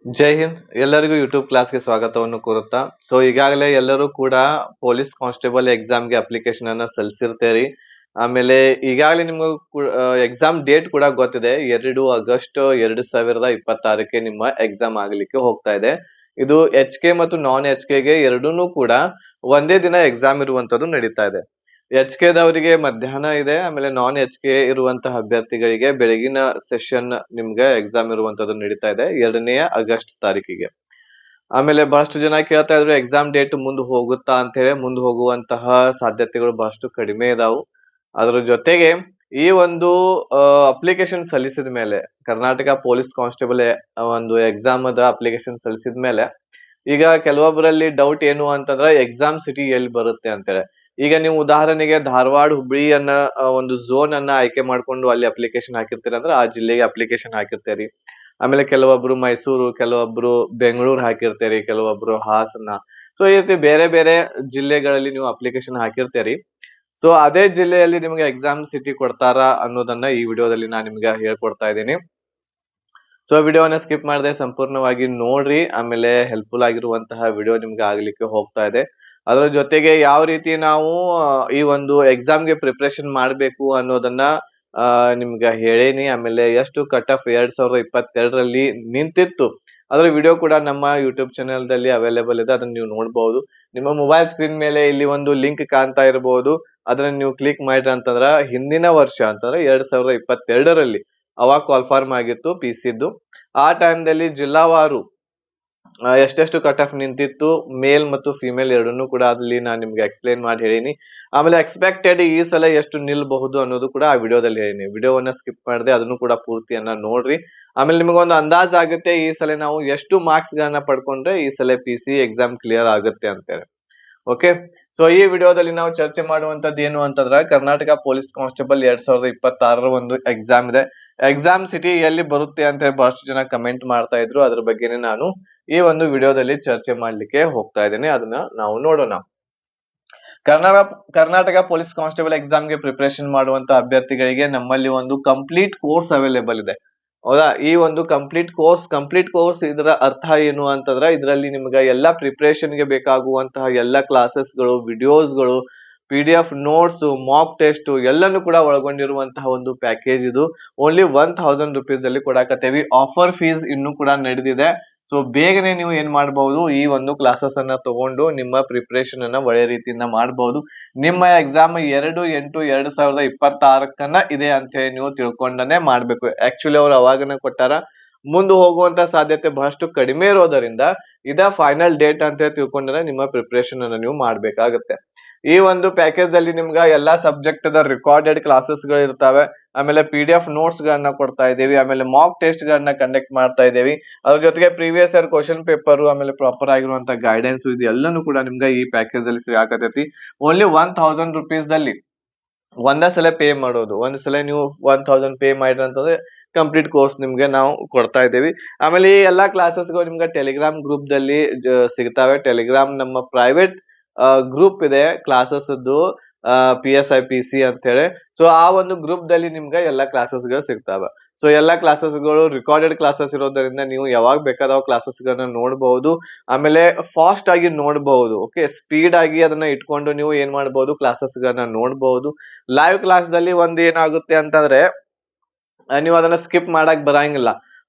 ಜೈ ಹಿಂದ್. ಎಲ್ಲರಿಗೂ ಯೂಟ್ಯೂಬ್ ಕ್ಲಾಸ್ಗೆ ಸ್ವಾಗತವನ್ನು ಕೋರುತ್ತಾ. ಈಗಾಗಲೇ ಎಲ್ಲರೂ ಕೂಡ ಪೊಲೀಸ್ ಕಾನ್ಸ್ಟೇಬಲ್ ಎಕ್ಸಾಮ್ಗೆ ಅಪ್ಲಿಕೇಶನ್ ಅನ್ನ ಸಲ್ಲಿಸಿರ್ತೀರಿ. ಆಮೇಲೆ ಈಗಾಗಲೇ ನಿಮ್ಗೆ ಎಕ್ಸಾಮ್ ಡೇಟ್ ಕೂಡ ಗೊತ್ತಿದೆ. 2 ಆಗಸ್ಟ್ 2026ಕ್ಕೆ ನಿಮ್ಮ ಎಕ್ಸಾಮ್ ಆಗ್ಲಿಕ್ಕೆ ಹೋಗ್ತಾ ಇದೆ. ಇದು HK ಮತ್ತು ನಾನ್ HKಗೆ ಎರಡೂನು ಕೂಡ ಒಂದೇ ದಿನ ಎಕ್ಸಾಮ್ ಇರುವಂತದ್ದು ನಡೀತಾ ಇದೆ. HK ದವರಿಗೆ ಮಧ್ಯಾಹ್ನ ಇದೆ, ಆಮೇಲೆ ನಾನ್ HK ಇರುವಂತಹ ಅಭ್ಯರ್ಥಿಗಳಿಗೆ ಬೆಳಗಿನ ಸೆಷನ್ ನಿಮ್ಗೆ ಎಕ್ಸಾಮ್ ಇರುವಂತದ್ದು ನಡೀತಾ ಇದೆ 2 ಆಗಸ್ಟ್ ತಾರೀಕಿಗೆ. ಆಮೇಲೆ ಬಹಳಷ್ಟು ಜನ ಕೇಳ್ತಾ ಇದ್ರು ಎಕ್ಸಾಮ್ ಡೇಟ್ ಮುಂದೆ ಹೋಗುತ್ತಾ ಅಂತ ಹೇಳಿ. ಮುಂದೆ ಹೋಗುವಂತಹ ಸಾಧ್ಯತೆಗಳು ಬಹಳಷ್ಟು ಕಡಿಮೆ ಇದಾವು. ಅದ್ರ ಜೊತೆಗೆ ಈ ಒಂದು ಅಪ್ಲಿಕೇಶನ್ ಸಲ್ಲಿಸಿದ ಮೇಲೆ, ಕರ್ನಾಟಕ ಪೊಲೀಸ್ ಕಾನ್ಸ್ಟೇಬಲ್ ಒಂದು ಎಕ್ಸಾಮ್ ಅಪ್ಲಿಕೇಶನ್ ಸಲ್ಲಿಸಿದ ಮೇಲೆ ಈಗ ಕೆಲವೊಬ್ಬರಲ್ಲಿ ಡೌಟ್ ಏನು ಅಂತಂದ್ರೆ ಎಕ್ಸಾಮ್ ಸಿಟಿ ಎಲ್ಲಿ ಬರುತ್ತೆ ಅಂತೇಳಿ. ಈಗ ನೀವು ಉದಾಹರಣೆಗೆ ಧಾರವಾಡ ಹುಬ್ಳಿ ಅನ್ನ ಒಂದು ಝೋನ್ ಅನ್ನ ಆಯ್ಕೆ ಮಾಡ್ಕೊಂಡು ಅಲ್ಲಿ ಅಪ್ಲಿಕೇಶನ್ ಹಾಕಿರ್ತೀರ ಅಂದ್ರೆ ಆ ಜಿಲ್ಲೆಗೆ ಅಪ್ಲಿಕೇಶನ್ ಹಾಕಿರ್ತೀರಿ. ಆಮೇಲೆ ಕೆಲವೊಬ್ರು ಮೈಸೂರು, ಕೆಲವೊಬ್ರು ಬೆಂಗಳೂರು ಹಾಕಿರ್ತೀರಿ, ಕೆಲವೊಬ್ರು ಹಾಸನ. ಈ ರೀತಿ ಬೇರೆ ಬೇರೆ ಜಿಲ್ಲೆಗಳಲ್ಲಿ ನೀವು ಅಪ್ಲಿಕೇಶನ್ ಹಾಕಿರ್ತೀರಿ. ಅದೇ ಜಿಲ್ಲೆಯಲ್ಲಿ ನಿಮ್ಗೆ ಎಕ್ಸಾಮ್ ಸಿಟಿ ಕೊಡ್ತಾರಾ ಅನ್ನೋದನ್ನ ಈ ವಿಡಿಯೋದಲ್ಲಿ ನಾನು ನಿಮ್ಗೆ ಹೇಳ್ಕೊಡ್ತಾ ಇದ್ದೀನಿ. ವಿಡಿಯೋನ ಸ್ಕಿಪ್ ಮಾಡದೆ ಸಂಪೂರ್ಣವಾಗಿ ನೋಡ್ರಿ. ಆಮೇಲೆ ಹೆಲ್ಪ್ಫುಲ್ ಆಗಿರುವಂತಹ ವಿಡಿಯೋ ನಿಮ್ಗೆ ಆಗ್ಲಿಕ್ಕೆ ಹೋಗ್ತಾ ಇದೆ. ಅದರ ಜೊತೆಗೆ ಯಾವ ರೀತಿ ನಾವು ಈ ಒಂದು ಎಕ್ಸಾಮ್ಗೆ ಪ್ರಿಪರೇಷನ್ ಮಾಡ್ಬೇಕು ಅನ್ನೋದನ್ನ ನಿಮ್ಗೆ ಹೇಳೇನಿ. ಆಮೇಲೆ ಎಷ್ಟು ಕಟ್ ಆಫ್ 2022ರಲ್ಲಿ ನಿಂತಿತ್ತು ಅದರ ವಿಡಿಯೋ ಕೂಡ ನಮ್ಮ ಯೂಟ್ಯೂಬ್ ಚಾನೆಲ್ ದಲ್ಲಿ ಅವೈಲೇಬಲ್ ಇದೆ. ಅದನ್ನ ನೀವು ನೋಡಬಹುದು. ನಿಮ್ಮ ಮೊಬೈಲ್ ಸ್ಕ್ರೀನ್ ಮೇಲೆ ಇಲ್ಲಿ ಒಂದು ಲಿಂಕ್ ಕಾಣ್ತಾ ಇರಬಹುದು. ಅದನ್ನ ನೀವು ಕ್ಲಿಕ್ ಮಾಡಿದ್ರೆ ಅಂತಂದ್ರ ಹಿಂದಿನ ವರ್ಷ ಅಂತಂದ್ರೆ 2022ರಲ್ಲಿ ಅವಾಗ ಕಾಲ್ಫಾರ್ಮ್ ಆಗಿತ್ತು PCದ್ದು. ಆ ಟೈಮ್ದಲ್ಲಿ ಜಿಲ್ಲಾವಾರು ಎಷ್ಟೆಷ್ಟು ಕಟ್ ಆಫ್ ನಿಂತಿತ್ತು, ಮೇಲ್ ಮತ್ತು ಫಿಮೇಲ್ ಎರಡನ್ನೂ ಕೂಡ ಅಲ್ಲಿ ನಾನು ನಿಮ್ಗೆ ಎಕ್ಸ್ಪ್ಲೇನ್ ಮಾಡಿ ಹೇಳೀನಿ. ಆಮೇಲೆ ಎಕ್ಸ್ಪೆಕ್ಟೆಡ್ ಈ ಸಲ ಎಷ್ಟು ನಿಲ್ಬಹುದು ಅನ್ನೋದು ಕೂಡ ಆ ವಿಡಿಯೋದಲ್ಲಿ ಹೇಳೀನಿ. ವಿಡಿಯೋವನ್ನ ಸ್ಕಿಪ್ ಮಾಡದೆ ಅದನ್ನು ಕೂಡ ಪೂರ್ತಿಯನ್ನ ನೋಡ್ರಿ. ಆಮೇಲೆ ನಿಮಗೊಂದು ಅಂದಾಜ್ ಆಗುತ್ತೆ ಈ ಸಲ ನಾವು ಎಷ್ಟು ಮಾರ್ಕ್ಸ್ ಗಳನ್ನ ಪಡ್ಕೊಂಡ್ರೆ ಈ ಸಲ PC ಎಕ್ಸಾಮ್ ಕ್ಲಿಯರ್ ಆಗುತ್ತೆ ಅಂತೇಳಿ. ಓಕೆ. ಈ ವಿಡಿಯೋದಲ್ಲಿ ನಾವು ಚರ್ಚೆ ಮಾಡುವಂತದ್ದು ಏನು ಅಂತಂದ್ರೆ ಕರ್ನಾಟಕ ಪೊಲೀಸ್ ಕಾನ್ಸ್ಟೇಬಲ್ 2026ರ ಒಂದು ಎಕ್ಸಾಮ್ ಇದೆ. ಎಕ್ಸಾಮ್ ಸಿಟಿ ಎಲ್ಲಿ ಬರುತ್ತೆ ಅಂತ ಬಹಳಷ್ಟು ಜನ ಕಮೆಂಟ್ ಮಾಡ್ತಾ ಇದ್ರು. ಅದ್ರ ಬಗ್ಗೆನೇ ನಾನು ಈ ಒಂದು ವಿಡಿಯೋದಲ್ಲಿ ಚರ್ಚೆ ಮಾಡ್ಲಿಕ್ಕೆ ಹೋಗ್ತಾ ಇದ್ದೇನೆ. ಅದನ್ನ ನಾವು ನೋಡೋಣ. ಕರ್ನಾಟಕ ಪೊಲೀಸ್ ಕಾನ್ಸ್ಟೇಬಲ್ ಎಕ್ಸಾಮ್ಗೆ ಪ್ರಿಪರೇಷನ್ ಮಾಡುವಂತ ಅಭ್ಯರ್ಥಿಗಳಿಗೆ ನಮ್ಮಲ್ಲಿ ಒಂದು ಕಂಪ್ಲೀಟ್ ಕೋರ್ಸ್ ಅವೈಲೇಬಲ್ ಇದೆ. ಹೌದಾ? ಈ ಒಂದು ಕಂಪ್ಲೀಟ್ ಕೋರ್ಸ್ ಇದರ ಅರ್ಥ ಏನು ಅಂತಂದ್ರೆ ಇದರಲ್ಲಿ ನಿಮ್ಗೆ ಎಲ್ಲಾ ಪ್ರಿಪರೇಷನ್ ಗೆ ಬೇಕಾಗುವಂತಹ ಎಲ್ಲಾ ಕ್ಲಾಸಸ್ಗಳು, ವಿಡಿಯೋಸ್ಗಳು, PDF ನೋಟ್ಸ್, ಮಾಕ್ ಟೆಸ್ಟ್ ಎಲ್ಲಾನು ಕೂಡ ಒಳಗೊಂಡಿರುವಂತಹ ಒಂದು ಪ್ಯಾಕೇಜ್ ಇದು. ಓನ್ಲಿ 1000 rupees ಅಲ್ಲಿ ಕೊಡಾಕತ್ತೇವಿ. ಆಫರ್ ಫೀಸ್ ಇನ್ನೂ ಕೂಡ ನಡೆದಿದೆ. ಬೇಗನೆ ನೀವು ಏನ್ ಮಾಡಬಹುದು, ಈ ಒಂದು ಕ್ಲಾಸಸ್ ಅನ್ನ ತಗೊಂಡು ನಿಮ್ಮ ಪ್ರಿಪರೇಷನ್ ಅನ್ನ ಒಳ್ಳೆ ರೀತಿಯಿಂದ ಮಾಡಬಹುದು. ನಿಮ್ಮ ಎಕ್ಸಾಮ್ 2/8/2026 ಇದೆ ಅಂತ ಹೇಳಿ ನೀವು ತಿಳ್ಕೊಂಡನೆ ಮಾಡ್ಬೇಕು. ಆಕ್ಚುಲಿ ಅವ್ರು ಅವಾಗನೇ ಕೊಟ್ಟಾರ. ಮುಂದೆ ಹೋಗುವಂತ ಸಾಧ್ಯತೆ ಬಹಳಷ್ಟು ಕಡಿಮೆ ಇರೋದರಿಂದ ಇದ ಫೈನಲ್ ಡೇಟ್ ಅಂತ ತಿಳ್ಕೊಂಡ್ರೆ ನಿಮ್ಮ ಪ್ರಿಪರೇಷನ್ ಅನ್ನ ನೀವು ಮಾಡ್ಬೇಕಾಗತ್ತೆ. ಈ ಒಂದು ಪ್ಯಾಕೇಜ್ ಅಲ್ಲಿ ನಿಮ್ಗೆ ಎಲ್ಲಾ ಸಬ್ಜೆಕ್ಟ್ ರೆಕಾರ್ಡೆಡ್ ಕ್ಲಾಸಸ್ ಗಳು ಇರ್ತವೆ. ಆಮೇಲೆ PDF ನೋಟ್ಸ್ ಗಳನ್ನ ಕೊಡ್ತಾ ಇದ್ದೀವಿ. ಆಮೇಲೆ ಮಾಕ್ ಟೆಸ್ಟ್ ಗಳನ್ನ ಕಂಡಕ್ಟ್ ಮಾಡ್ತಾ ಇದ್ದೀವಿ. ಅದ್ರ ಜೊತೆಗೆ ಪ್ರೀವಿಯಸ್ ಇಯರ್ ಕ್ವಶನ್ ಪೇಪರ್, ಆಮೇಲೆ ಪ್ರಾಪರ್ ಆಗಿರುವಂತ ಗೈಡೆನ್ಸ್ ಇದು ಎಲ್ಲಾನು ಕೂಡ ನಿಮ್ಗೆ ಈ ಪ್ಯಾಕೇಜ್ ಅಲ್ಲಿ ಸಿಗಾಕತೈತಿ. ಓನ್ಲಿ 1000 rupees ದಲ್ಲಿ ಒಂದೇ ಸಲ ಪೇ ಮಾಡೋದು. ಒಂದ್ ಸಲ ನೀವು 1000 ಪೇ ಮಾಡಿದ್ರೆ ಅಂತಂದ್ರೆ ಕಂಪ್ಲೀಟ್ ಕೋರ್ಸ್ ನಿಮ್ಗೆ ನಾವು ಕೊಡ್ತಾ ಇದ್ದೀವಿ. ಆಮೇಲೆ ಈ ಎಲ್ಲಾ ಕ್ಲಾಸಸ್ಗಳು ನಿಮ್ಗೆ ಟೆಲಿಗ್ರಾಮ್ ಗ್ರೂಪ್ ದಲ್ಲಿ ಸಿಗ್ತಾವೆ. ಟೆಲಿಗ್ರಾಮ್ ನಮ್ಮ ಪ್ರೈವೇಟ್ ಗ್ರೂಪ್ ಇದೆ ಕ್ಲಾಸಸ್ PSI PC ಅಂತ ಹೇಳಿ. ಆ ಒಂದು ಗ್ರೂಪ್ ದಲ್ಲಿ ನಿಮ್ಗೆ ಎಲ್ಲಾ ಕ್ಲಾಸಸ್ ಗಳು ಸಿಗ್ತಾವೆ. ಎಲ್ಲಾ ಕ್ಲಾಸಸ್ ಗಳು ರಿಕಾರ್ಡೆಡ್ ಕ್ಲಾಸಸ್ ಇರೋದ್ರಿಂದ ನೀವು ಯಾವಾಗ ಬೇಕಾದವ ಕ್ಲಾಸಸ್ ಗಳನ್ನ ನೋಡಬಹುದು. ಆಮೇಲೆ ಫಾಸ್ಟ್ ಆಗಿ ನೋಡಬಹುದು. ಓಕೆ, ಸ್ಪೀಡ್ ಆಗಿ ಅದನ್ನ ಇಟ್ಕೊಂಡು ನೀವು ಏನ್ ಮಾಡಬಹುದು, ಕ್ಲಾಸಸ್ ಗಳನ್ನ ನೋಡಬಹುದು. ಲೈವ್ ಕ್ಲಾಸ್ ದಲ್ಲಿ ಒಂದ್ ಏನಾಗುತ್ತೆ ಅಂತಂದ್ರೆ ನೀವು ಅದನ್ನ ಸ್ಕಿಪ್ ಮಾಡಕ್ ಬರಂಗಿಲ್ಲ.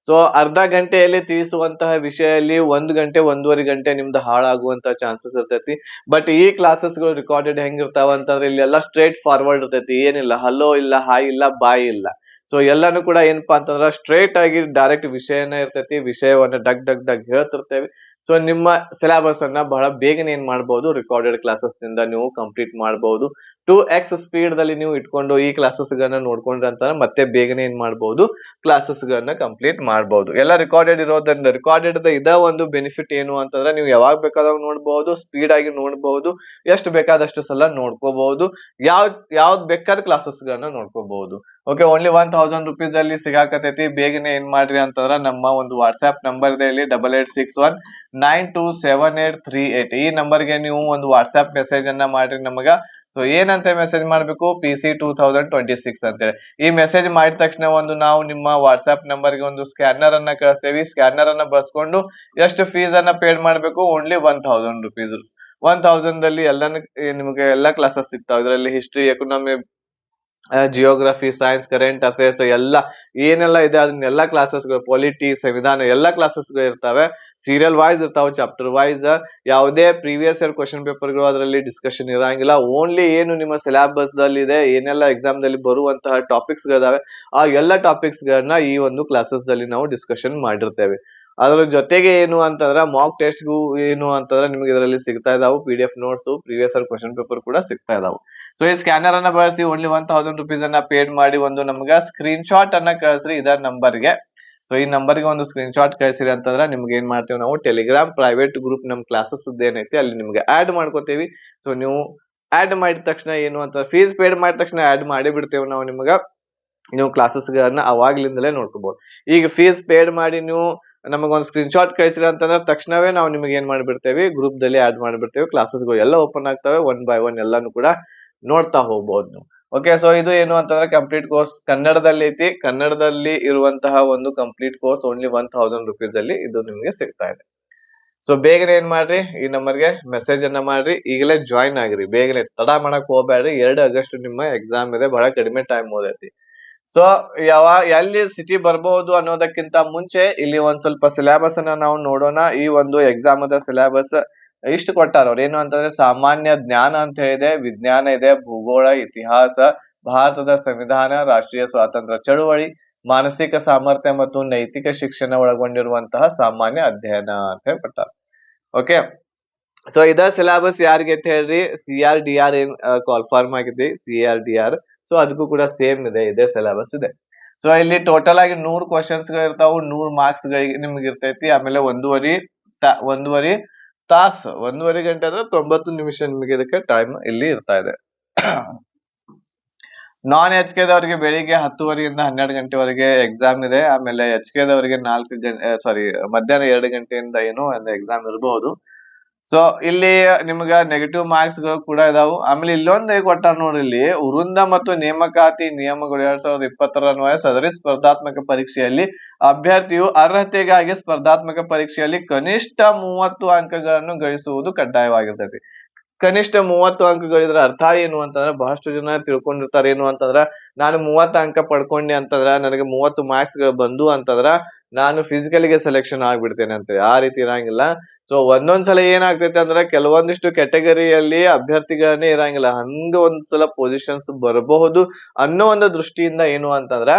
ಅರ್ಧ ಗಂಟೆಯಲ್ಲಿ ತಿಳಿಸುವಂತಹ ವಿಷಯದಲ್ಲಿ 1 ಗಂಟೆ 1.5 ಗಂಟೆ ನಿಮ್ದು ಹಾಳಾಗುವಂತ ಚಾನ್ಸಸ್ ಇರ್ತೈತಿ. ಬಟ್ ಈ ಕ್ಲಾಸಸ್ ಗಳು ರಿಕಾರ್ಡೆಡ್ ಹೆಂಗಿರ್ತಾವ ಅಂತಂದ್ರೆ ಇಲ್ಲೆಲ್ಲ ಸ್ಟ್ರೇಟ್ ಫಾರ್ವರ್ಡ್ ಇರ್ತೈತಿ. ಏನಿಲ್ಲ ಹಲೋ ಇಲ್ಲ, ಹಾಯ್ ಇಲ್ಲ, ಬಾಯ್ ಇಲ್ಲ. ಎಲ್ಲಾನು ಕೂಡ ಏನಪ್ಪಾ ಅಂತಂದ್ರ ಸ್ಟ್ರೇಟ್ ಆಗಿ ಡೈರೆಕ್ಟ್ ವಿಷಯನ ಇರ್ತೈತಿ. ವಿಷಯವನ್ನ ಡಗ್ ಡಗ್ ಡಗ್ ಹೇಳ್ತಿರ್ತೇವೆ. ನಿಮ್ಮ ಸಿಲೆಬಸ್ ಅನ್ನ ಬಹಳ ಬೇಗನೆ ಏನ್ ಮಾಡಬಹುದು, ರಿಕಾರ್ಡೆಡ್ ಕ್ಲಾಸಸ್ ನಿಂದ ನೀವು ಕಂಪ್ಲೀಟ್ ಮಾಡಬಹುದು. 2x ಸ್ಪೀಡ್ ದಲ್ಲಿ ನೀವು ಇಟ್ಕೊಂಡು ಈ ಕ್ಲಾಸಸ್ ಗಳನ್ನ ನೋಡ್ಕೊಂಡ್ರೆ ಅಂತ ಮತ್ತೆ ಬೇಗನೆ ಏನ್ ಮಾಡಬಹುದು, ಕ್ಲಾಸಸ್ ಗಳನ್ನ ಕಂಪ್ಲೀಟ್ ಮಾಡಬಹುದು. ಎಲ್ಲ ರಿಕಾರ್ಡೆಡ್ ಇರೋದ್ರಿಂದ ರಿಕಾರ್ಡೆಡ್ ಇದ ಒಂದು ಬೆನಿಫಿಟ್ ಏನು ಅಂತಂದ್ರೆ ನೀವು ಯಾವಾಗ ಬೇಕಾದಾಗ ನೋಡಬಹುದು, ಸ್ಪೀಡ್ ಆಗಿ ನೋಡಬಹುದು, ಎಷ್ಟು ಬೇಕಾದಷ್ಟು ಸಲ ನೋಡ್ಕೋಬಹುದು, ಯಾವ್ದ್ ಬೇಕಾದ ಕ್ಲಾಸಸ್ ಗಳನ್ನ ನೋಡ್ಕೋಬಹುದು. ಓಕೆ, ಓನ್ಲಿ 1000 rupees ಅಲ್ಲಿ ಸಿಗಾಕತೈತಿ. ಬೇಗನೆ ಏನ್ ಮಾಡ್ರಿ ಅಂತಂದ್ರ ನಮ್ಮ ಒಂದು ವಾಟ್ಸ್ಆಪ್ ನಂಬರ್ ಇದೆ ಇಲ್ಲಿ 8861927838. ಈ ನಂಬರ್ಗೆ ನೀವು ಒಂದು ವಾಟ್ಸ್ಆಪ್ ಮೆಸೇಜ್ ಅನ್ನ ಮಾಡ್ರಿ ನಮಗ. ಸೊ ಏನಂತ ಮೆಸೇಜ್ ಮಾಡ್ಬೇಕು, PC 2026 ಅಂತೇಳಿ. ಈ ಮೆಸೇಜ್ ಮಾಡಿದ ತಕ್ಷಣ ನಾವು ನಿಮ್ಮ ವಾಟ್ಸ್ಆಪ್ ನಂಬರ್ಗೆ ಒಂದು ಸ್ಕ್ಯಾನರ್ ಅನ್ನ ಕಳಿಸ್ತೇವೆ. ಸ್ಕ್ಯಾನರ್ ಅನ್ನ ಬರ್ಸ್ಕೊಂಡು ಎಷ್ಟು ಫೀಸ್ ಅನ್ನ ಪೇಡ್ ಮಾಡ್ಬೇಕು, ಓನ್ಲಿ 1000 ರುಪೀಸ್. 1000 ಅಲ್ಲಿ ನಿಮಗೆ ಎಲ್ಲಾ ಕ್ಲಾಸಸ್ ಸಿಗ್ತಾವೆ. ಇದರಲ್ಲಿ history, economy, geography, science, current affairs ಎಲ್ಲ ಏನೆಲ್ಲ ಇದೆ ಅದನ್ನೆಲ್ಲ ಕ್ಲಾಸಸ್ಗಳು, ಪೊಲಿಟಿ, ಸಂವಿಧಾನ ಎಲ್ಲ ಕ್ಲಾಸಸ್ಗಳು ಇರ್ತವೆ. ಸೀರಿಯಲ್ ವೈಸ್ ಇರ್ತಾವೆ, ಚಾಪ್ಟರ್ ವೈಸ್. ಯಾವುದೇ ಪ್ರೀವಿಯಸ್ ಇಯರ್ ಕ್ವಶನ್ ಪೇಪರ್ಗಳು ಅದರಲ್ಲಿ ಡಿಸ್ಕಷನ್ ಇರಂಗಿಲ್ಲ. ಓನ್ಲಿ ಏನು ನಿಮ್ಮ ಸಿಲೆಬಸ್ ದಲ್ಲಿ ಇದೆ, ಏನೆಲ್ಲ ಎಕ್ಸಾಮ್ ದಲ್ಲಿ ಬರುವಂತಹ ಟಾಪಿಕ್ಸ್ ಗಳಿದಾವೆ, ಆ ಎಲ್ಲ ಟಾಪಿಕ್ಸ್ ಗಳನ್ನ ಈ ಒಂದು ಕ್ಲಾಸಸ್ ದಲ್ಲಿ ನಾವು ಡಿಸ್ಕಷನ್ ಮಾಡಿರ್ತೇವೆ. ಅದ್ರ ಜೊತೆಗೆ ಏನು ಅಂತಂದ್ರೆ ಮಾಕ್ ಟೆಸ್ಟ್ಗೂ ಏನು ಅಂತಂದ್ರೆ ನಿಮ್ಗೆ ಇದರಲ್ಲಿ ಸಿಗ್ತಾ ಇದಾವೆ PDF notes, previous year question paper ಕೂಡ ಸಿಗ್ತಾ ಇದಾವೆ. ಸೊ ಈ ಸ್ಕ್ಯಾನರ್ ಅನ್ನ ಬಳಸಿ ಓನ್ಲಿ 1000 ರುಪೀಸ್ ಅನ್ನ ಪೇಡ್ ಮಾಡಿ ಒಂದು ನಮ್ಗೆ ಸ್ಕ್ರೀನ್ ಶಾಟ್ ಅನ್ನ ಕಳಿಸ್ರಿ ಇದ ನಂಬರ್ಗೆ. ಸೊ ಈ ನಂಬರ್ಗೆ ಒಂದು ಸ್ಕ್ರೀನ್ ಶಾಟ್ ಕಳಿಸಿರಿ ಅಂತಂದ್ರೆ ನಿಮ್ಗೆ ಏನ್ ಮಾಡ್ತೀವಿ ನಾವು, ಟೆಲಿಗ್ರಾಮ್ ಪ್ರೈವೇಟ್ ಗ್ರೂಪ್ ನಮ್ ಕ್ಲಾಸಸ್ ಏನೈತಿ ಅಲ್ಲಿ ನಿಮ್ಗೆ ಆಡ್ ಮಾಡ್ಕೋತೀವಿ. ಸೊ ನೀವು ಆಡ್ ಮಾಡಿದ ತಕ್ಷಣ ಏನು ಅಂತ, ಫೀಸ್ ಪೇಡ್ ಮಾಡಿದ ತಕ್ಷಣ ಆಡ್ ಮಾಡಿ ಬಿಡ್ತೇವೆ ನಾವು ನಿಮ್ಗ. ನೀವು ಕ್ಲಾಸಸ್ ಗಳನ್ನ ಅವಾಗ್ಲಿಂದಲೇ ನೋಡ್ಕೋಬಹುದು. ಈಗ ಫೀಸ್ ಪೇಡ್ ಮಾಡಿ ನೀವು ನಮಗೊಂದು ಸ್ಕ್ರೀನ್ ಶಾಟ್ ಕಳಿಸಿರ ಅಂತಂದ್ರೆ ತಕ್ಷಣವೇ ನಾವು ನಿಮಗೆ ಏನ್ ಮಾಡ್ಬಿಡ್ತೇವೆ, ಗ್ರೂಪ್ ದಲ್ಲಿ ಆಡ್ ಮಾಡ್ಬಿಡ್ತೇವೆ. ಕ್ಲಾಸಸ್ಗಳು ಎಲ್ಲ ಓಪನ್ ಆಗ್ತವೆ, 1 by 1 ಎಲ್ಲಾನು ಕೂಡ ನೋಡ್ತಾ ಹೋಗ್ಬಹುದು ನೀವು. ಓಕೆ, ಸೊ ಇದು ಏನು ಅಂತಂದ್ರೆ ಕಂಪ್ಲೀಟ್ ಕೋರ್ಸ್ ಕನ್ನಡದಲ್ಲಿ ಐತಿ. ಕನ್ನಡದಲ್ಲಿ ಇರುವಂತಹ ಒಂದು ಕಂಪ್ಲೀಟ್ ಕೋರ್ಸ್ ಓನ್ಲಿ 1000 ರುಪೀಸ್ ಅಲ್ಲಿ ಇದು ನಿಮ್ಗೆ ಸಿಗ್ತಾ ಇದೆ. ಸೊ ಬೇಗನೆ ಏನ್ ಮಾಡ್ರಿ, ಈ ನಂಬರ್ಗೆ ಮೆಸೇಜ್ ಅನ್ನ ಮಾಡ್ರಿ, ಈಗಲೇ ಜಾಯಿನ್ ಆಗ್ರಿ. ಬೇಗನೆ ತಡ ಮಾಡಕ್ ಹೋಗ್ಬೇಡ್ರಿ. 2 ಆಗಸ್ಟ್ ನಿಮ್ಮ ಎಕ್ಸಾಮ್ ಇದೆ, ಬಹಳ ಕಡಿಮೆ ಟೈಮ್ ಓದೈತಿ. ಸೊ ಎಲ್ಲಿ ಸಿಟಿ ಬರ್ಬಹುದು ಅನ್ನೋದಕ್ಕಿಂತ ಮುಂಚೆ ಇಲ್ಲಿ ಒಂದ್ ಸ್ವಲ್ಪ ಸಿಲೆಬಸ್ ಅನ್ನ ನಾವು ನೋಡೋಣ. ಈ ಒಂದು ಎಕ್ಸಾಮ್ ದ ಸಿಲೆಬಸ್ ಇಷ್ಟು ಕೊಟ್ಟಾರ ಅವ್ರು. ಏನು ಅಂತಂದ್ರೆ ಸಾಮಾನ್ಯ ಜ್ಞಾನ ಅಂತ ಹೇಳಿದೆ, ವಿಜ್ಞಾನ ಇದೆ, ಭೂಗೋಳ, ಇತಿಹಾಸ, ಭಾರತದ ಸಂವಿಧಾನ, ರಾಷ್ಟ್ರೀಯ ಸ್ವಾತಂತ್ರ್ಯ ಚಳುವಳಿ, ಮಾನಸಿಕ ಸಾಮರ್ಥ್ಯ ಮತ್ತು ನೈತಿಕ ಶಿಕ್ಷಣ ಒಳಗೊಂಡಿರುವಂತಹ ಸಾಮಾನ್ಯ ಅಧ್ಯಯನ ಅಂತ ಹೇಳಿ ಕೊಟ್ಟಾರ. ಓಕೆ, ಸೊ ಇದ ಸಿಲೆಬಸ್ ಯಾರಿಗೆ ಅಂತ ಹೇಳ್ರಿ, CRDR ಏನ್ ಕಾಲ್ ಫಾರ್ಮ್ ಆಗಿದೆ, CRDR. ಸೊ ಅದಕ್ಕೂ ಕೂಡ ಸೇಮ್ ಇದೇ ಸಿಲೆಬಸ್ ಇದೆ. ಸೊ ಇಲ್ಲಿ ಟೋಟಲ್ ಆಗಿ 100 ಕ್ವಶನ್ಸ್ ಗಳು ಇರ್ತಾವು, 100 ಮಾರ್ಕ್ಸ್ ಗಳಿಗೆ ನಿಮ್ಗೆ ಇರ್ತೈತಿ. ಆಮೇಲೆ ಒಂದೂವರೆ ತಾಸು, 1.5 ಗಂಟೆ ಅಂದ್ರೆ 90 ನಿಮಿಷ ನಿಮಗೆ ಇದಕ್ಕೆ ಟೈಮ್ ಇಲ್ಲಿ ಇರ್ತಾ ಇದೆ. ನಾನ್ HK ದವರಿಗೆ ಬೆಳಿಗ್ಗೆ 10:30 ಇಂದ 12 ಗಂಟೆವರೆಗೆ ಎಕ್ಸಾಮ್ ಇದೆ. ಆಮೇಲೆ HK ದವರಿಗೆ 4 ಗಂಟೆ ಮಧ್ಯಾಹ್ನ 2 ಗಂಟೆಯಿಂದ ಏನು ಎಕ್ಸಾಮ್ ಇರಬಹುದು. ಸೊ ಇಲ್ಲಿ ನಿಮ್ಗ ನೆಗೆಟಿವ್ ಮಾರ್ಕ್ಸ್ ಗಳು ಕೂಡ ಇದಾವು. ಆಮೇಲೆ ಇಲ್ಲೊಂದು ಕೊಟ್ಟಾರ ನೋಡ್ರಿ, ಇಲ್ಲಿ ವೃಂದ ಮತ್ತು ನೇಮಕಾತಿ ನಿಯಮಗಳು 2020 ಅನ್ವಯ ಸದರಿ ಸ್ಪರ್ಧಾತ್ಮಕ ಪರೀಕ್ಷೆಯಲ್ಲಿ ಅಭ್ಯರ್ಥಿಯು ಅರ್ಹತೆಗಾಗಿ ಸ್ಪರ್ಧಾತ್ಮಕ ಪರೀಕ್ಷೆಯಲ್ಲಿ ಕನಿಷ್ಠ 30 ಅಂಕಗಳನ್ನು ಗಳಿಸುವುದು ಕಡ್ಡಾಯವಾಗಿರ್ತೈತಿ. ಕನಿಷ್ಠ 30 ಅಂಕ ಗಳಿದ್ರ ಅರ್ಥ ಏನು ಅಂತಂದ್ರ, ಬಹಳಷ್ಟು ಜನ ತಿಳ್ಕೊಂಡಿರ್ತಾರ ಏನು ಅಂತಂದ್ರ, ನಾನು 30 ಅಂಕ ಪಡ್ಕೊಂಡೆ ಅಂತಂದ್ರ, ನನಗೆ 30 ಮಾರ್ಕ್ಸ್ ಗಳು ಬಂದು ಅಂತಂದ್ರ ನಾನು ಫಿಸಿಕಲ್ಗೆ ಸೆಲೆಕ್ಷನ್ ಆಗ್ಬಿಡ್ತೇನೆ ಅಂತ. ಆ ರೀತಿ ಇರಂಗಿಲ್ಲ. ಸೊ ಒಂದೊಂದ್ಸಲ ಏನಾಗ್ತೈತೆ ಅಂದ್ರೆ ಕೆಲವೊಂದಿಷ್ಟು ಕ್ಯಾಟಗರಿಯಲ್ಲಿ ಅಭ್ಯರ್ಥಿಗಳನ್ನೇ ಇರಂಗಿಲ್ಲ, ಹಂಗ ಒಂದ್ಸಲ ಪೊಸಿಷನ್ಸ್ ಬರಬಹುದು ಅನ್ನೋ ಒಂದು ದೃಷ್ಟಿಯಿಂದ ಏನು ಅಂತಂದ್ರ,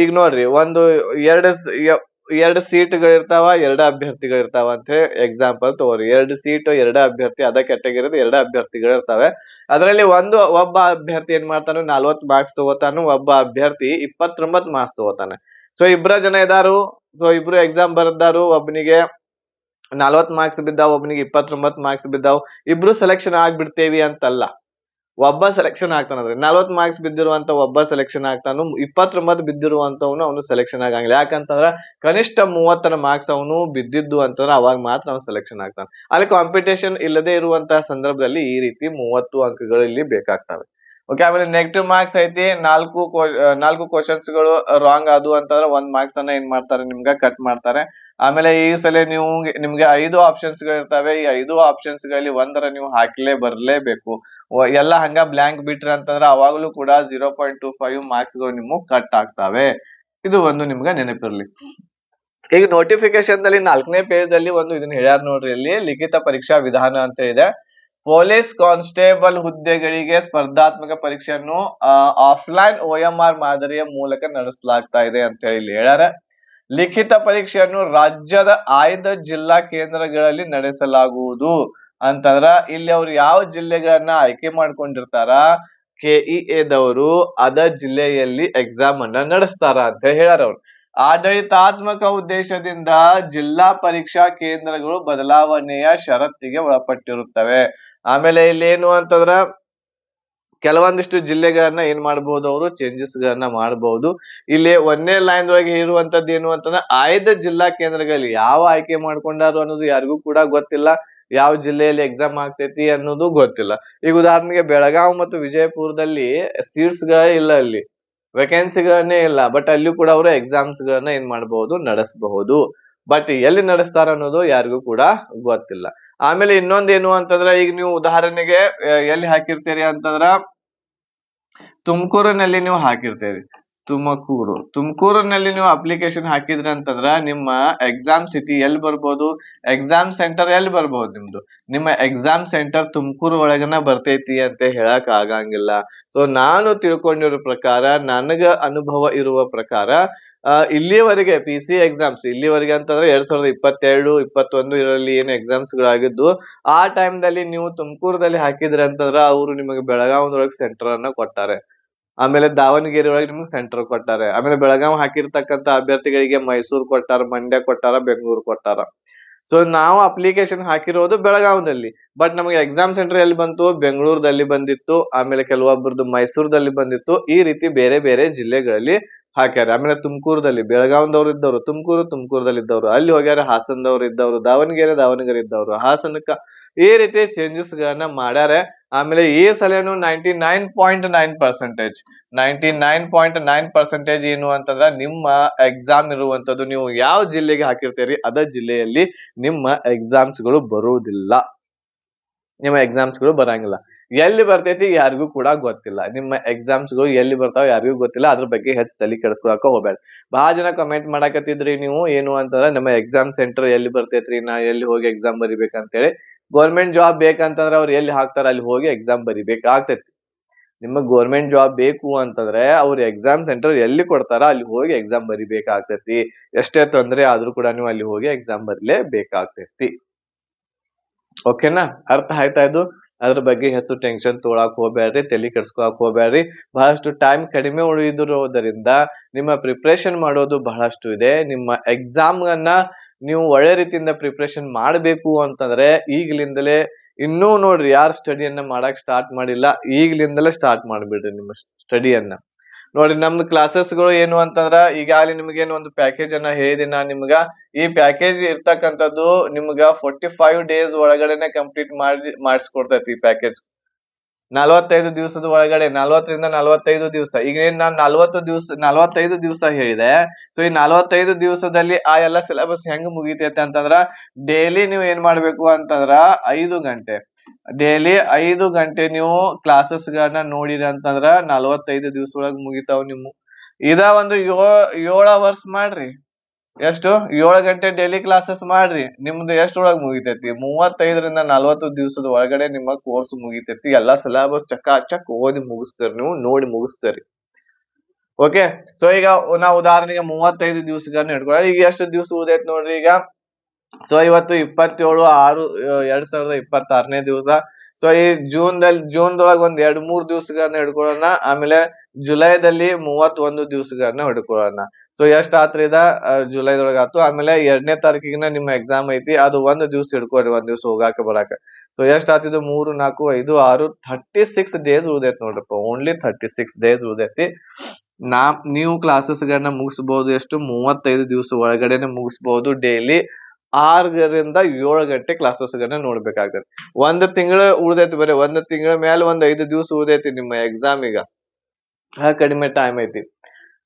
ಈಗ ನೋಡ್ರಿ, ಎರಡು ಸೀಟ್ಗಳಿರ್ತಾವ, 2 ಅಭ್ಯರ್ಥಿಗಳಿರ್ತಾವ ಅಂತ ಎಕ್ಸಾಂಪಲ್ ತಗೋರಿ. 2 ಸೀಟ್, 2 ಅಭ್ಯರ್ಥಿ, ಅದ ಕ್ಯಾಟಗರಿದ 2 ಅಭ್ಯರ್ಥಿಗಳಿರ್ತಾವೆ. ಅದರಲ್ಲಿ ಒಬ್ಬ ಅಭ್ಯರ್ಥಿ ಏನ್ ಮಾಡ್ತಾನೆ, 40 ಮಾರ್ಕ್ಸ್ ತಗೋತಾನು, ಒಬ್ಬ ಅಭ್ಯರ್ಥಿ 29 ಮಾರ್ಕ್ಸ್ ತಗೋತಾನೆ. ಸೊ ಇಬ್ರ ಜನ ಇದಾರು. ಸೊ ಇಬ್ರು ಎಕ್ಸಾಮ್ ಬರ್ದಾರು, ಒಬ್ಬನಿಗೆ 40 ಮಾರ್ಕ್ಸ್ ಬಿದ್ದಾವ್, ಒಬ್ಬನಿಗೆ 29 ಮಾರ್ಕ್ಸ್ ಬಿದ್ದಾವ್. ಇಬ್ರು ಸೆಲೆಕ್ಷನ್ ಆಗ್ಬಿಡ್ತೇವಿ ಅಂತಲ್ಲ, ಒಬ್ಬ ಸೆಲೆಕ್ಷನ್ ಆಗ್ತಾನಂದ್ರೆ 40 ಮಾರ್ಕ್ಸ್ ಬಿದ್ದಿರುವಂತ ಒಬ್ಬ ಸೆಲೆಕ್ಷನ್ ಆಗ್ತಾನು, 29 ಬಿದ್ದಿರುವಂತವನು ಅವನು ಸೆಲೆಕ್ಷನ್ ಆಗಂಗಿಲ್ಲ. ಯಾಕಂತಂದ್ರ ಕನಿಷ್ಠ 30 ಮಾರ್ಕ್ಸ್ ಅವನು ಬಿದ್ದಿದ್ದು ಅಂತಂದ್ರೆ ಅವಾಗ ಮಾತ್ರ ಅವನು ಸೆಲೆಕ್ಷನ್ ಆಗ್ತಾನೆ. ಅಲ್ಲಿ ಕಾಂಪಿಟೇಷನ್ ಇಲ್ಲದೆ ಇರುವಂತಹ ಸಂದರ್ಭದಲ್ಲಿ ಈ ರೀತಿ 30 ಅಂಕಗಳು ಇಲ್ಲಿ ಬೇಕಾಗ್ತವೆ. ಓಕೆ, ಆಮೇಲೆ ನೆಗೆಟಿವ್ ಮಾರ್ಕ್ಸ್ ಐತಿ. 4 ಕ್ವಶನ್ಸ್ ಗಳು ರಾಂಗ್ ಆದವು ಅಂತಂದ್ರೆ 1 ಮಾರ್ಕ್ಸ್ ಅನ್ನ ಏನ್ ಮಾಡ್ತಾರೆ, ನಿಮ್ಗೆ ಕಟ್ ಮಾಡ್ತಾರೆ. ಆಮೇಲೆ ಈ ಸಲ ನಿಮ್ಗೆ 5 ಆಪ್ಷನ್ಸ್ ಗಳು ಇರ್ತವೆ. ಈ 5 ಆಪ್ಷನ್ಸ್ ಗಳಲ್ಲಿ ಒಂದರ ನೀವು ಹಾಕ್ಲೇ ಬರ್ಲೇಬೇಕು. ಎಲ್ಲ ಹಂಗ ಬ್ಲಾಂಕ್ ಬಿಟ್ರ ಅಂತಂದ್ರೆ ಅವಾಗ್ಲೂ ಕೂಡ 0.25 ಮಾರ್ಕ್ಸ್ ಗಳು ನಿಮ್ಗೆ ಕಟ್ ಆಗ್ತವೆ. ಇದು ಒಂದು ನಿಮ್ಗೆ ನೆನಪಿರ್ಲಿ. ಈಗ ನೋಟಿಫಿಕೇಶನ್ ದಲ್ಲಿ 4ನೇ ಪೇಜ್ ಅಲ್ಲಿ ಒಂದು ಇದನ್ನ ಹೇಳ್ಯಾರ ನೋಡ್ರಿ, ಇಲ್ಲಿ ಲಿಖಿತ ಪರೀಕ್ಷಾ ವಿಧಾನ ಅಂತ ಇದೆ. ಪೊಲೀಸ್ ಕಾನ್ಸ್ಟೇಬಲ್ ಹುದ್ದೆಗಳಿಗೆ ಸ್ಪರ್ಧಾತ್ಮಕ ಪರೀಕ್ಷೆಯನ್ನು ಆಫ್ಲೈನ್ OMR ಮಾದರಿಯ ಮೂಲಕ ನಡೆಸಲಾಗ್ತಾ ಇದೆ ಅಂತ ಹೇಳಿ ಹೇಳ್ಯಾರ. ಲಿಖಿತ ಪರೀಕ್ಷೆಯನ್ನು ರಾಜ್ಯದ ಆಯ್ದ ಜಿಲ್ಲಾ ಕೇಂದ್ರಗಳಲ್ಲಿ ನಡೆಸಲಾಗುವುದು ಅಂತಂದ್ರ, ಇಲ್ಲಿ ಅವ್ರು ಯಾವ ಜಿಲ್ಲೆಗಳನ್ನ ಆಯ್ಕೆ ಮಾಡ್ಕೊಂಡಿರ್ತಾರ, KEA ದವರು ಅದ ಜಿಲ್ಲೆಯಲ್ಲಿ ಎಕ್ಸಾಮ್ ಅನ್ನ ನಡೆಸ್ತಾರ ಅಂತ ಹೇಳ್ಯಾರ ಅವ್ರು. ಆಡಳಿತಾತ್ಮಕ ಉದ್ದೇಶದಿಂದ ಜಿಲ್ಲಾ ಪರೀಕ್ಷಾ ಕೇಂದ್ರಗಳು ಬದಲಾವಣೆಯ ಷರತ್ತಿಗೆ ಒಳಪಟ್ಟಿರುತ್ತವೆ. ಆಮೇಲೆ ಇಲ್ಲಿ ಏನು ಅಂತಂದ್ರ ಕೆಲವೊಂದಿಷ್ಟು ಜಿಲ್ಲೆಗಳನ್ನ ಏನ್ ಮಾಡಬಹುದು, ಅವರು ಚೇಂಜಸ್ ಗಳನ್ನ ಮಾಡಬಹುದು. ಇಲ್ಲಿ 1ನೇ ಲೈನ್ ಒಳಗೆ ಇರುವಂತದ್ದು ಏನು ಅಂತಂದ್ರೆ ಆಯ್ದ ಜಿಲ್ಲಾ ಕೇಂದ್ರಗಳಲ್ಲಿ ಯಾವ ಆಯ್ಕೆ ಮಾಡ್ಕೊಂಡಾರು ಅನ್ನೋದು ಯಾರಿಗೂ ಕೂಡ ಗೊತ್ತಿಲ್ಲ. ಯಾವ ಜಿಲ್ಲೆಯಲ್ಲಿ ಎಕ್ಸಾಮ್ ಆಗ್ತೈತಿ ಅನ್ನೋದು ಗೊತ್ತಿಲ್ಲ. ಈಗ ಉದಾಹರಣೆಗೆ ಬೆಳಗಾವ್ ಮತ್ತು ವಿಜಯಪುರದಲ್ಲಿ ಸೀಟ್ಸ್ ಗಳೇ ಇಲ್ಲ, ಅಲ್ಲಿ ವೇಕೆನ್ಸಿಗಳನ್ನೇ ಇಲ್ಲ. ಬಟ್ ಅಲ್ಲಿ ಕೂಡ ಅವರು ಎಕ್ಸಾಮ್ಸ್ ಗಳನ್ನ ಏನ್ ಮಾಡಬಹುದು, ನಡೆಸಬಹುದು. ಬಟ್ ಎಲ್ಲಿ ನಡೆಸ್ತಾರ ಅನ್ನೋದು ಯಾರಿಗೂ ಕೂಡ ಗೊತ್ತಿಲ್ಲ. ಆಮೇಲೆ ಇನ್ನೊಂದೇನು ಅಂತಂದ್ರ, ಈಗ ನೀವು ಉದಾಹರಣೆಗೆ ಎಲ್ಲಿ ಹಾಕಿರ್ತೀರಿ ಅಂತಂದ್ರ ತುಮಕೂರಿನಲ್ಲಿ ನೀವು ಹಾಕಿರ್ತೀರಿ. ತುಮಕೂರಿನಲ್ಲಿ ನೀವು ಅಪ್ಲಿಕೇಶನ್ ಹಾಕಿದ್ರಿ ಅಂತಂದ್ರ ನಿಮ್ಮ ಎಕ್ಸಾಮ್ ಸಿಟಿ ಎಲ್ಲಿ ಬರ್ಬೋದು, ಎಕ್ಸಾಮ್ ಸೆಂಟರ್ ಎಲ್ಲಿ ಬರ್ಬೋದು ನಿಮ್ದು. ನಿಮ್ಮ ಎಕ್ಸಾಮ್ ಸೆಂಟರ್ ತುಮಕೂರು ಒಳಗನ ಬರ್ತೈತಿ ಅಂತ ಹೇಳಕ್ ಆಗಂಗಿಲ್ಲ. ಸೊ ನಾನು ತಿಳ್ಕೊಂಡಿರೋ ಪ್ರಕಾರ, ನನಗ ಅನುಭವ ಇರುವ ಪ್ರಕಾರ, ಇಲ್ಲಿಯವರೆಗೆ PC ಎಕ್ಸಾಮ್ಸ್ ಇಲ್ಲಿವರೆಗೆ ಅಂತಂದ್ರೆ 2022, 2021 ಇದರಲ್ಲಿ ಏನು ಎಕ್ಸಾಮ್ಸ್ ಗಳಾಗಿದ್ದು, ಆ ಟೈಮ್ದಲ್ಲಿ ನೀವು ತುಮಕೂರದಲ್ಲಿ ಹಾಕಿದ್ರಿ ಅಂತಂದ್ರ ಅವರು ನಿಮಗೆ ಬೆಳಗಾವದೊಳಗೆ ಸೆಂಟರ್ ಅನ್ನ ಕೊಟ್ಟಾರೆ. ಆಮೇಲೆ ದಾವಣಗೆರೆ ಒಳಗೆ ನಿಮ್ಗೆ ಸೆಂಟರ್ ಕೊಟ್ಟಾರೆ. ಆಮೇಲೆ ಬೆಳಗಾವ್ ಹಾಕಿರ್ತಕ್ಕಂತ ಅಭ್ಯರ್ಥಿಗಳಿಗೆ ಮೈಸೂರು ಕೊಟ್ಟಾರ, ಮಂಡ್ಯ ಕೊಟ್ಟಾರ, ಬೆಂಗಳೂರು ಕೊಟ್ಟಾರ. ಸೊ ನಾವು ಅಪ್ಲಿಕೇಶನ್ ಹಾಕಿರೋದು ಬೆಳಗಾವದಲ್ಲಿ. ಬಟ್ ನಮಗೆ ಎಕ್ಸಾಮ್ ಸೆಂಟರ್ ಎಲ್ಲಿ ಬಂತು, ಬೆಂಗಳೂರಲ್ಲಿ ಬಂದಿತ್ತು. ಆಮೇಲೆ ಕೆಲವೊಬ್ಬರದ್ದು ಮೈಸೂರದಲ್ಲಿ ಬಂದಿತ್ತು. ಈ ರೀತಿ ಬೇರೆ ಬೇರೆ ಜಿಲ್ಲೆಗಳಲ್ಲಿ ಹಾಕ್ಯಾರ. ಆಮೇಲೆ ತುಮಕೂರದಲ್ಲಿ ಬೆಳಗಾವದವ್ರು ಇದ್ದವ್ರು ತುಮಕೂರದಲ್ಲಿ ಇದ್ದವ್ರು ಅಲ್ಲಿ ಹೋಗ್ಯಾರ, ಹಾಸನದವ್ರು ಇದ್ದವ್ರು ದಾವಣಗೆರೆ ಇದ್ದವ್ರು ಹಾಸನಕ್ಕ, ಈ ರೀತಿ ಚೇಂಜಸ್ ಗಳನ್ನ ಮಾಡ್ಯಾರೆ. ಆಮೇಲೆ ಈ ಸಲನು 99.9% ಏನು ಅಂತಂದ್ರ ನಿಮ್ಮ ಎಕ್ಸಾಮ್ ಇರುವಂತದ್ದು ನೀವು ಯಾವ ಜಿಲ್ಲೆಗೆ ಹಾಕಿರ್ತೀರಿ ಅದ ಜಿಲ್ಲೆಯಲ್ಲಿ ನಿಮ್ಮ ಎಕ್ಸಾಮ್ಸ್ ಗಳು ಬರುವುದಿಲ್ಲ. ನಿಮ್ಮ ಎಕ್ಸಾಮ್ಸ್ ಗಳು ಬರಂಗಿಲ್ಲ. ಎಲ್ಲಿ ಬರ್ತೈತಿ ಯಾರಿಗೂ ಕೂಡ ಗೊತ್ತಿಲ್ಲ. ನಿಮ್ಮ ಎಕ್ಸಾಮ್ಸ್ ಗಳು ಎಲ್ಲಿ ಬರ್ತಾವ ಯಾರಿಗೂ ಗೊತ್ತಿಲ್ಲ. ಅದ್ರ ಬಗ್ಗೆ ಹೆಚ್ಚು ತಲೆ ಕೆಡಿಸ್ಕೊಳಕ ಹೋಗ್ಬೇಡ. ಬಹಳ ಜನ ಕಮೆಂಟ್ ಮಾಡಾಕತ್ತಿದ್ರಿ ನೀವು, ಏನು ಅಂತಂದ್ರೆ ನಮ್ಮ ಎಕ್ಸಾಮ್ ಸೆಂಟರ್ ಎಲ್ಲಿ ಬರ್ತೈತ್ರಿ, ನಾ ಎಲ್ಲಿ ಹೋಗಿ ಎಕ್ಸಾಮ್ ಬರಿಬೇಕಂತೇಳಿ. ಗೌರ್ಮೆಂಟ್ ಜಾಬ್ ಬೇಕಂತಂದ್ರೆ ಅವ್ರು ಎಲ್ಲಿ ಹಾಕ್ತಾರ ಅಲ್ಲಿ ಹೋಗಿ ಎಕ್ಸಾಮ್ ಬರಿಬೇಕಾಗ್ತೈತಿ. ನಿಮಗ್ ಗೌರ್ಮೆಂಟ್ ಜಾಬ್ ಬೇಕು ಅಂತಂದ್ರೆ ಅವ್ರ ಎಕ್ಸಾಮ್ ಸೆಂಟರ್ ಎಲ್ಲಿ ಕೊಡ್ತಾರ ಅಲ್ಲಿ ಹೋಗಿ ಎಕ್ಸಾಮ್ ಬರಿಬೇಕಾಗ್ತೈತಿ. ಎಷ್ಟೇ ತೊಂದ್ರೆ ಆದ್ರೂ ಕೂಡ ನೀವು ಅಲ್ಲಿ ಹೋಗಿ ಎಕ್ಸಾಮ್ ಬರಿಲೇಬೇಕಾಗ್ತೈತಿ. ಓಕೆನಾ, ಅರ್ಥ ಆಯ್ತಾ ಇದು? ಅದ್ರ ಬಗ್ಗೆ ಹೆಚ್ಚು ಟೆನ್ಷನ್ ತೊಗೊಳಕ್ ಹೋಗ್ಬೇಡ್ರಿ, ತಲೆ ಕೆಡ್ಸ್ಕೊಳಕ್ ಹೋಗ್ಬೇಡ್ರಿ. ಬಹಳಷ್ಟು ಟೈಮ್ ಕಡಿಮೆ ಉಳಿದಿರೋದ್ರಿಂದ ನಿಮ್ಮ ಪ್ರಿಪ್ರೇಷನ್ ಮಾಡೋದು ಬಹಳಷ್ಟು ಇದೆ. ನಿಮ್ಮ ಎಕ್ಸಾಮ್ ಅನ್ನ ನೀವು ಒಳ್ಳೆ ರೀತಿಯಿಂದ ಪ್ರಿಪ್ರೇಷನ್ ಮಾಡ್ಬೇಕು ಅಂತಂದ್ರೆ ಈಗ್ಲಿಂದಲೇ, ಇನ್ನೂ ನೋಡ್ರಿ ಯಾರು ಸ್ಟಡಿಯನ್ನ ಮಾಡಕ್ ಸ್ಟಾರ್ಟ್ ಮಾಡಿಲ್ಲ, ಈಗ್ಲಿಂದಲೇ ಸ್ಟಾರ್ಟ್ ಮಾಡ್ಬಿಡ್ರಿ ನಿಮ್ಮ ಸ್ಟಡಿಯನ್ನ. ನೋಡ್ರಿ ನಮ್ದು ಕ್ಲಾಸಸ್ಗಳು ಏನು ಅಂತಂದ್ರ, ಈಗಾಗಲೇ ನಿಮ್ಗೇನು ಒಂದು ಪ್ಯಾಕೇಜ್ ಅನ್ನ ಹೇಳಿದೆ ನಾನ್ ನಿಮ್ಗ. ಈ ಪ್ಯಾಕೇಜ್ ಇರ್ತಕ್ಕಂಥದ್ದು ನಿಮ್ಗ 45 days ಒಳಗಡೆನೆ ಕಂಪ್ಲೀಟ್ ಮಾಡಿಸ್ಕೊಡ್ತೈತಿ ಈ ಪ್ಯಾಕೇಜ್. 45 ದಿವಸದ ಒಳಗಡೆ, 40ರಿಂದ 45 ದಿವಸ. ಈಗ ಏನ್ ನಾನ್ 45 ದಿವಸ ಹೇಳಿದೆ. ಸೊ ಈ 45 ದಿವಸದಲ್ಲಿ ಆ ಎಲ್ಲಾ ಸಿಲೆಬಸ್ ಹೆಂಗ್ ಮುಗಿತೈತೆ ಅಂತಂದ್ರ, ಡೈಲಿ ನೀವು ಏನ್ ಮಾಡ್ಬೇಕು ಅಂತಂದ್ರ 5 ಗಂಟೆ, ಡೈಲಿ 5 ಗಂಟೆ ನೀವು ಕ್ಲಾಸಸ್ ಗಳನ್ನ ನೋಡಿರಿ ಅಂತಂದ್ರ 45 ದಿವಸ ಒಳಗ್ ಮುಗಿತಾವ್ ನಿಮ್ಮ. ಇದ ಒಂದು 7 ಅವರ್ಸ್ ಮಾಡ್ರಿ. ಎಷ್ಟು 7 ಗಂಟೆ ಡೈಲಿ ಕ್ಲಾಸಸ್ ಮಾಡ್ರಿ, ನಿಮ್ದು ಎಷ್ಟ್ರೊಳಗ್ ಮುಗಿತೈತಿ? 35ರಿಂದ 40 ದಿವಸದ ಒಳಗಡೆ ನಿಮ್ಮ ಕೋರ್ಸ್ ಮುಗಿತೈತಿ. ಎಲ್ಲಾ ಸಿಲೆಬಸ್ ಚಕ್ ಓದಿ ಮುಗಿಸ್ತೀರಿ, ನೀವು ನೋಡಿ ಮುಗಿಸ್ತೀರಿ. ಓಕೆ, ಸೊ ಈಗ ನಾವು ಉದಾಹರಣೆಗೆ 35 ದಿವಸಗಳನ್ನ ಹಿಡ್ಕೊಳ್ಳಿ. ಈಗ ಎಷ್ಟು ದಿವಸ ಉಳಿದೈತಿ ನೋಡ್ರಿ ಈಗ. ಸೊ ಇವತ್ತು 27/6/2026ನೇ ದಿವಸ. ಸೊ ಈ ಜೂನ್ದೊಳಗೆ ಒಂದ್ 2-3 ದಿವಸಗಳನ್ನ ಹಿಡ್ಕೊಳ್ಳೋಣ. ಆಮೇಲೆ ಜುಲೈದಲ್ಲಿ 31 ದಿವಸಗಳನ್ನ ಹಿಡ್ಕೊಳ್ಳೋಣ. ಸೊ ಎಷ್ಟ್ ಆತ್ರಿ ಇದ? ಜುಲೈದೊಳಗ ಆತು. ಆಮೇಲೆ 2ನೇ ತಾರೀಕಿನ ನಿಮ್ಮ ಎಕ್ಸಾಮ್ ಐತಿ. ಅದು 1 ದಿವಸ ಹಿಡ್ಕೊರಿ, 1 ದಿವಸ ಹೋಗಾಕ ಬರಾಕ. ಸೊ ಎಷ್ಟ್ ಆತಿದು? 3, 4, 5, 6, 36 days ಉಳಿದೈತಿ ನೋಡ್ರಪ್ಪ. Only 36 days ಉಳಿದೈತಿ. ನೀವು ಕ್ಲಾಸಸ್ ಗಳನ್ನ ಮುಗಿಸಬಹುದು ಎಷ್ಟು? 35 ದಿವಸ ಒಳಗಡೆನೆ ಮುಗಿಸಬಹುದು. ಡೈಲಿ 6ರಿಂದ 7 ಗಂಟೆ ಕ್ಲಾಸಸ್ ಗಳನ್ನ ನೋಡ್ಬೇಕಾಗತ್ತೆ. 1 ತಿಂಗಳ ಉಳ್ದೈತಿ, ಬರೀ 1 ತಿಂಗಳ ಮೇಲೆ 5 ದಿವಸ ಉಳ್ದೈತಿ ನಿಮ್ಮ ಎಕ್ಸಾಮ್. ಈಗ ಕಡಿಮೆ ಟೈಮ್ ಐತಿ.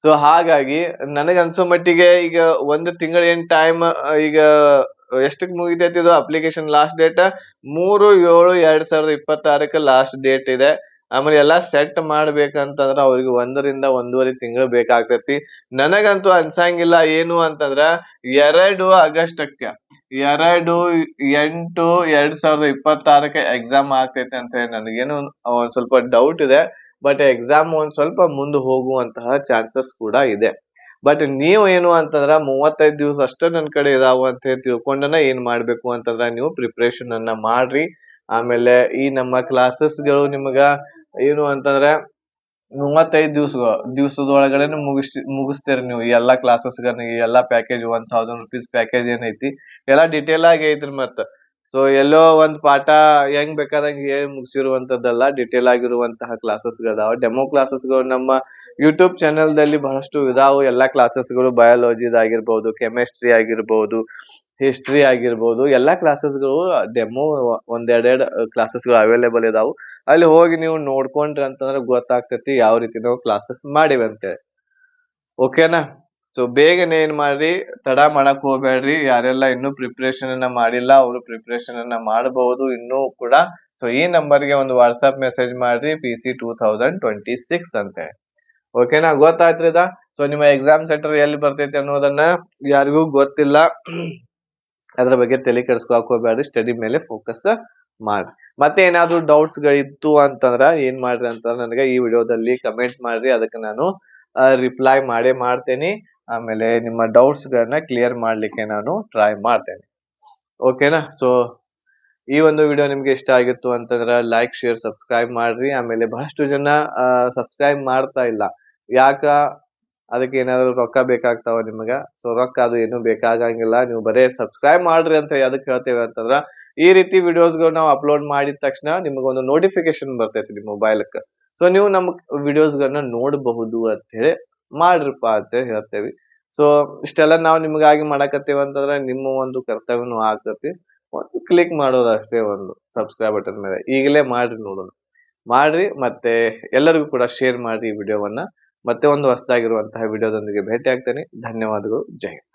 ಸೊ ಹಾಗಾಗಿ ನನಗ ಅನ್ಸೋ ಮಟ್ಟಿಗೆ ಈಗ 1 ತಿಂಗಳ ಏನ್ ಟೈಮ್, ಈಗ ಎಷ್ಟಕ್ ಮುಗಿತೈತಿ ಇದು application last date? 3/7/2026 last date ಇದೆ. ಆಮೇಲೆ ಎಲ್ಲಾ ಸೆಟ್ ಮಾಡ್ಬೇಕಂತಂದ್ರ ಅವ್ರಿಗೆ 1ರಿಂದ 1.5 ತಿಂಗಳು ಬೇಕಾಗ್ತೈತಿ. ನನಗಂತೂ ಅನ್ಸಂಗಿಲ್ಲ ಏನು ಅಂತಂದ್ರ 2 ಆಗಸ್ಟಕ್ಕೆ, 2/8/2026 ಎಕ್ಸಾಮ್ ಆಗ್ತೈತೆ ಅಂತ ಹೇಳಿ ನನಗೇನು ಒಂದ್ ಸ್ವಲ್ಪ ಡೌಟ್ ಇದೆ. ಬಟ್ ಎಕ್ಸಾಮ್ ಒಂದ್ ಸ್ವಲ್ಪ ಮುಂದೆ ಹೋಗುವಂತಹ ಚಾನ್ಸಸ್ ಕೂಡ ಇದೆ. ಬಟ್ ನೀವು ಏನು ಅಂತಂದ್ರ 35 ದಿವಸ ಅಷ್ಟೇ ನನ್ ಕಡೆ ಇದಾವ ಅಂತ ಹೇಳಿ ತಿಳ್ಕೊಂಡನ ಏನ್ ಮಾಡ್ಬೇಕು ಅಂತಂದ್ರ ನೀವು ಪ್ರಿಪ್ರೇಷನ್ ಅನ್ನ ಮಾಡ್ರಿ. ಆಮೇಲೆ ಈ ನಮ್ಮ ಕ್ಲಾಸಸ್ಗಳು ನಿಮಗ ಏನು ಅಂತಂದ್ರೆ 35 ದಿವಸದೊಳಗಡೆನೆ ಮುಗಿಸ್ತೀರಿ ನೀವು ಈ ಎಲ್ಲಾ ಕ್ಲಾಸಸ್ಗಳನ್ನ. ಈ ಎಲ್ಲಾ ಪ್ಯಾಕೇಜ್ 1000 rupees ಪ್ಯಾಕೇಜ್ ಏನೈತಿ ಎಲ್ಲಾ ಡಿಟೇಲ್ ಆಗಿ ಐತ್ರಿ. ಮತ್ತ ಸೊ ಎಲ್ಲೋ ಒಂದ್ ಪಾಠ ಹೆಂಗ್ ಬೇಕಾದಂಗ್ ಹೇಳಿ ಮುಗಿಸಿರುವಂತದ್ದಲ್ಲ, ಡಿಟೇಲ್ ಆಗಿರುವಂತಹ ಕ್ಲಾಸಸ್ಗಳದಾವ. ಡೆಮೋ ಕ್ಲಾಸಸ್ಗಳು ನಮ್ಮ ಯೂಟ್ಯೂಬ್ ಚಾನೆಲ್ ದಲ್ಲಿ ಬಹಳಷ್ಟು ಇದಾವು. ಎಲ್ಲಾ ಕ್ಲಾಸಸ್ಗಳು ಬಯಾಲಜಿದಾಗಿರ್ಬಹುದು, ಕೆಮಿಸ್ಟ್ರಿ ಆಗಿರ್ಬಹುದು, ಹಿಸ್ಟ್ರಿ ಆಗಿರ್ಬೋದು ಎಲ್ಲಾ ಕ್ಲಾಸಸ್ಗಳು ಡೆಮೋ ಒಂದೆರಡೆರಡು ಕ್ಲಾಸಸ್ಗಳು ಅವೈಲೇಬಲ್ ಇದಾವು. ಅಲ್ಲಿ ಹೋಗಿ ನೀವು ನೋಡ್ಕೊಂಡ್ರಿ ಅಂತಂದ್ರೆ ಗೊತ್ತಾಗ್ತೈತಿ ಯಾವ ರೀತಿ ನಾವು ಕ್ಲಾಸಸ್ ಮಾಡಿವಿ ಅಂತೇಳಿ. ಓಕೆನಾ? ಸೊ ಬೇಗನೆ ಏನ್ ಮಾಡ್ರಿ, ತಡ ಮಾಡಕ್ ಹೋಗ್ಬೇಡ್ರಿ. ಯಾರೆಲ್ಲ ಇನ್ನೂ ಪ್ರಿಪರೇಷನ್ ಅನ್ನ ಮಾಡಿಲ್ಲ ಅವರು ಪ್ರಿಪರೇಷನ್ ಅನ್ನ ಮಾಡಬಹುದು ಇನ್ನೂ ಕೂಡ. ಸೊ ಈ ನಂಬರ್ಗೆ ಒಂದು ವಾಟ್ಸ್ಆಪ್ ಮೆಸೇಜ್ ಮಾಡ್ರಿ PC 2026 ಅಂತ. ಓಕೆನಾ? ಗೊತ್ತಾಯ್ತ್ರಿ ಇದ? ಸೊ ನಿಮ್ಮ ಎಕ್ಸಾಮ್ ಸೆಂಟರ್ ಎಲ್ಲಿ ಬರ್ತೈತಿ ಅನ್ನೋದನ್ನ ಯಾರಿಗೂ ಗೊತ್ತಿಲ್ಲ. ಅದ್ರ ಬಗ್ಗೆ ತಲೆ ಕೆಡಿಸ್ಕೊಳಕ್ ಹೋಗ್ಬೇಡ್ರಿ. ಸ್ಟಡಿ ಮೇಲೆ ಫೋಕಸ್ ಮಾಡ್ರಿ. ಮತ್ತೆ ಏನಾದ್ರು ಡೌಟ್ಸ್ ಗಳಿತ್ತು ಅಂತಂದ್ರ ಏನ್ ಮಾಡ್ರಿ ಅಂತಂದ್ರ ನನಗೆ ಈ ವಿಡಿಯೋದಲ್ಲಿ ಕಮೆಂಟ್ ಮಾಡ್ರಿ. ಅದಕ್ಕೆ ನಾನು ರಿಪ್ಲೈ ಮಾಡ್ತೇನೆ. ಆಮೇಲೆ ನಿಮ್ಮ ಡೌಟ್ಸ್ ಗಳನ್ನ ಕ್ಲಿಯರ್ ಮಾಡ್ಲಿಕ್ಕೆ ನಾನು ಟ್ರೈ ಮಾಡ್ತೇನೆ. ಓಕೆನಾ? ಸೊ ಈ ಒಂದು ವಿಡಿಯೋ ನಿಮ್ಗೆ ಇಷ್ಟ ಆಗಿತ್ತು ಅಂತಂದ್ರ ಲೈಕ್, ಶೇರ್, ಸಬ್ಸ್ಕ್ರೈಬ್ ಮಾಡ್ರಿ. ಆಮೇಲೆ ಬಹಳಷ್ಟು ಜನ ಸಬ್ಸ್ಕ್ರೈಬ್ ಮಾಡ್ತಾ ಇಲ್ಲ. ಯಾಕ? ಅದಕ್ಕೆ ಏನಾದ್ರು ರೊಕ್ಕ ಬೇಕಾಗ್ತಾವ ನಿಮಗ? ಸೊ ರೊಕ್ಕ ಅದು ಏನು ಬೇಕಾಗಂಗಿಲ್ಲ. ನೀವು ಬರೇ ಸಬ್ಸ್ಕ್ರೈಬ್ ಮಾಡ್ರಿ ಅಂತ ಅದಕ್ಕೆ ಹೇಳ್ತೇವೆ ಅಂತಂದ್ರ ಈ ರೀತಿ ವಿಡಿಯೋಸ್ಗಳು ನಾವು ಅಪ್ಲೋಡ್ ಮಾಡಿದ ತಕ್ಷಣ ನಿಮಗೊಂದು ನೋಟಿಫಿಕೇಶನ್ ಬರ್ತೈತಿ ನಿಮ್ಮ ಮೊಬೈಲ್ಕ್. ಸೊ ನೀವು ನಮ್ಮ ವಿಡಿಯೋಸ್ಗಳನ್ನ ನೋಡಬಹುದು ಅಂತ ಹೇಳಿ ಮಾಡ್ರಪ್ಪ ಅಂತ ಹೇಳ್ತೇವಿ. ಸೊ ಇಷ್ಟೆಲ್ಲ ನಾವು ನಿಮಗಾಗಿ ಮಾಡಕತ್ತೇವ ಅಂತಂದ್ರೆ ನಿಮ್ಮ ಒಂದು ಕರ್ತವ್ಯನೂ ಆಗ್ತತಿ. ಒಂದು ಕ್ಲಿಕ್ ಮಾಡೋದು ಅಷ್ಟೇ, ಒಂದು ಸಬ್ಸ್ಕ್ರೈಬ್ ಬಟನ್ ಮೇಲೆ. ಈಗಲೇ ಮಾಡ್ರಿ ನೋಡೋಣ. ಮಾಡ್ರಿ ಮತ್ತೆ ಎಲ್ಲರಿಗೂ ಕೂಡ ಶೇರ್ ಮಾಡ್ರಿ ಈ ವಿಡಿಯೋವನ್ನ. ಮತ್ತೆ ಒಂದು ಹೊಸದಾಗಿರುವಂತಹ ವಿಡಿಯೋದೊಂದಿಗೆ ಭೇಟಿ ಆಗ್ತೇನೆ. ಧನ್ಯವಾದಗಳು. ಜೈ ಹಿಂದ್.